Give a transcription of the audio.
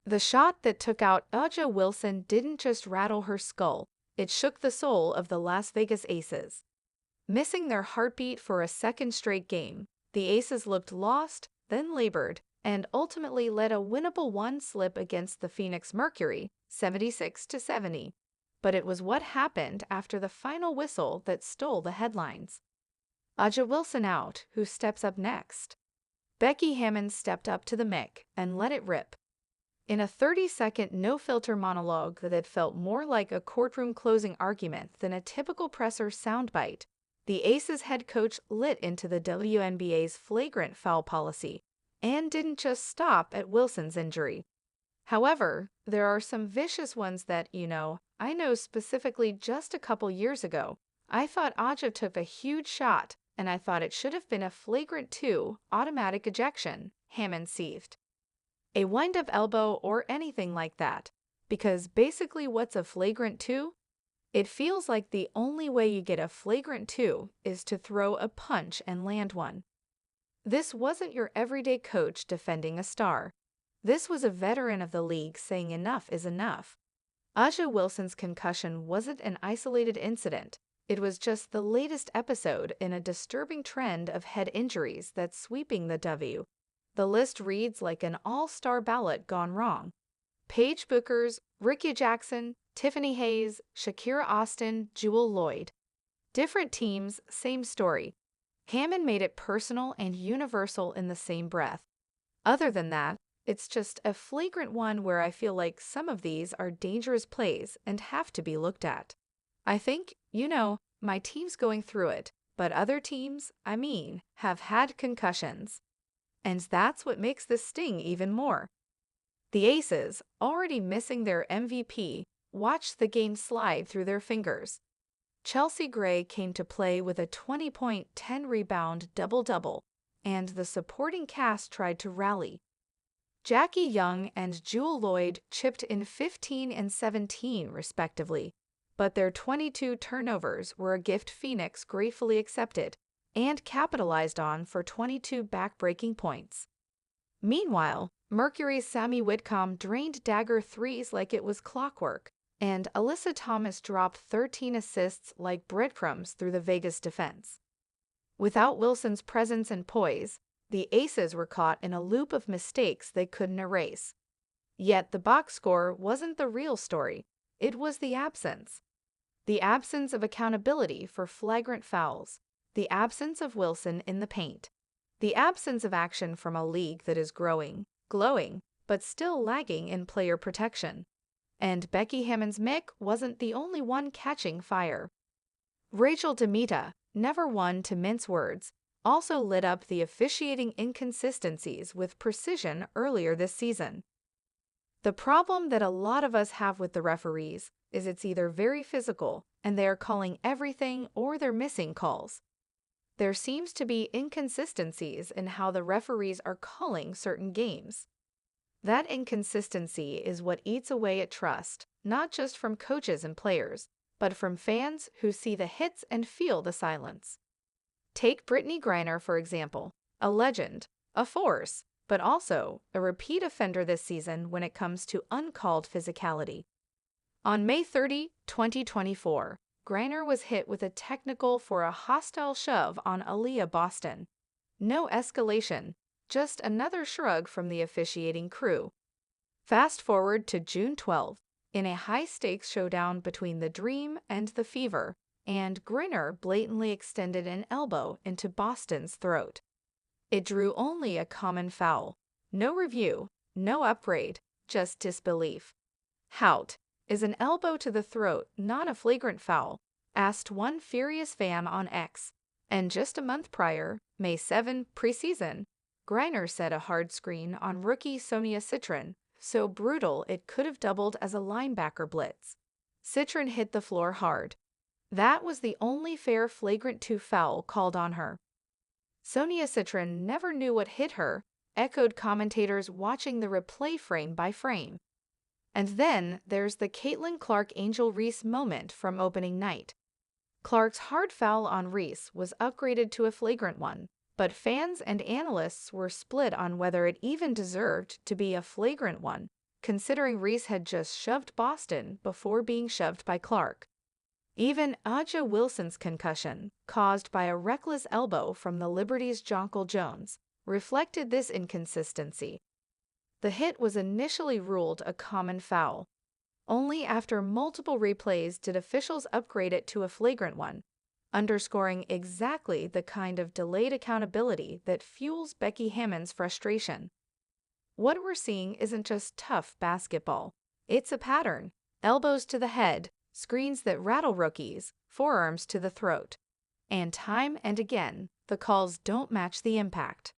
The shot that took out A'ja Wilson didn't just rattle her skull, it shook the soul of the Las Vegas Aces. Missing their heartbeat for a second straight game, the Aces looked lost, then labored, and ultimately let a winnable one slip against the Phoenix Mercury, 76-70. But it was what happened after the final whistle that stole the headlines. A'ja Wilson out, who steps up next? Becky Hammon stepped up to the mic and let it rip. In a 30-second no-filter monologue that felt more like a courtroom closing argument than a typical presser soundbite, the Aces head coach lit into the WNBA's flagrant foul policy and didn't just stop at Wilson's injury. However, there are some vicious ones that, I know specifically just a couple years ago, I thought A'ja took a huge shot, and I thought it should have been a flagrant 2 automatic ejection, Hammond seethed. A wind-up elbow or anything like that, because basically what's a flagrant 2? It feels like the only way you get a flagrant 2 is to throw a punch and land one. This wasn't your everyday coach defending a star. This was a veteran of the league saying enough is enough. A'ja Wilson's concussion wasn't an isolated incident. It was just the latest episode in a disturbing trend of head injuries that's sweeping the W. The list reads like an all-star ballot gone wrong. Paige Buchers, Ricky Jackson, Tiffany Hayes, Shakira Austin, Jewel Lloyd. Different teams, same story. Hammond made it personal and universal in the same breath. Other than that, it's just a flagrant one where I feel like some of these are dangerous plays and have to be looked at. I think, my team's going through it, but other teams, have had concussions. And that's what makes this sting even more. The Aces, already missing their MVP, watched the game slide through their fingers. Chelsea Gray came to play with a 20-point, 10-rebound double-double, and the supporting cast tried to rally. Jackie Young and Jewel Lloyd chipped in 15 and 17, respectively, but their 22 turnovers were a gift Phoenix gratefully accepted and capitalized on for 22 back-breaking points. Meanwhile, Mercury's Sammy Whitcomb drained dagger threes like it was clockwork, and Alyssa Thomas dropped 13 assists like breadcrumbs through the Vegas defense. Without Wilson's presence and poise, the Aces were caught in a loop of mistakes they couldn't erase. Yet the box score wasn't the real story. It was the absence. The absence of accountability for flagrant fouls. The absence of Wilson in the paint. The absence of action from a league that is growing, glowing, but still lagging in player protection. And Becky Hammon's mic wasn't the only one catching fire. Rachel Demita, never one to mince words, also lit up the officiating inconsistencies with precision earlier this season. The problem that a lot of us have with the referees is it's either very physical and they are calling everything or they're missing calls. There seems to be inconsistencies in how the referees are calling certain games. That inconsistency is what eats away at trust, not just from coaches and players, but from fans who see the hits and feel the silence. Take Brittany Griner, for example, a legend, a force, but also a repeat offender this season when it comes to uncalled physicality. On May 30, 2024, Griner was hit with a technical for a hostile shove on Aaliyah Boston. No escalation, just another shrug from the officiating crew. Fast forward to June 12, in a high-stakes showdown between the Dream and the Fever, and Griner blatantly extended an elbow into Boston's throat. It drew only a common foul. No review, no upgrade, just disbelief. Hout, is an elbow to the throat not a flagrant foul? Asked one furious fan on X. And just a month prior, May 7, preseason, Griner set a hard screen on rookie Sonia Citron, so brutal it could have doubled as a linebacker blitz. Citron hit the floor hard. That was the only fair flagrant 2 foul called on her. Sonia Citron never knew what hit her, echoed commentators watching the replay frame by frame. And then there's the Caitlin Clark-Angel Reese moment from opening night. Clark's hard foul on Reese was upgraded to a flagrant one, but fans and analysts were split on whether it even deserved to be a flagrant one, considering Reese had just shoved Boston before being shoved by Clark. Even Aja Wilson's concussion, caused by a reckless elbow from the Liberty's Jonquil Jones, reflected this inconsistency. The hit was initially ruled a common foul. Only after multiple replays did officials upgrade it to a flagrant one, underscoring exactly the kind of delayed accountability that fuels Becky Hammon's frustration. What we're seeing isn't just tough basketball. It's a pattern. Elbows to the head, screens that rattle rookies, forearms to the throat. And time and again, the calls don't match the impact.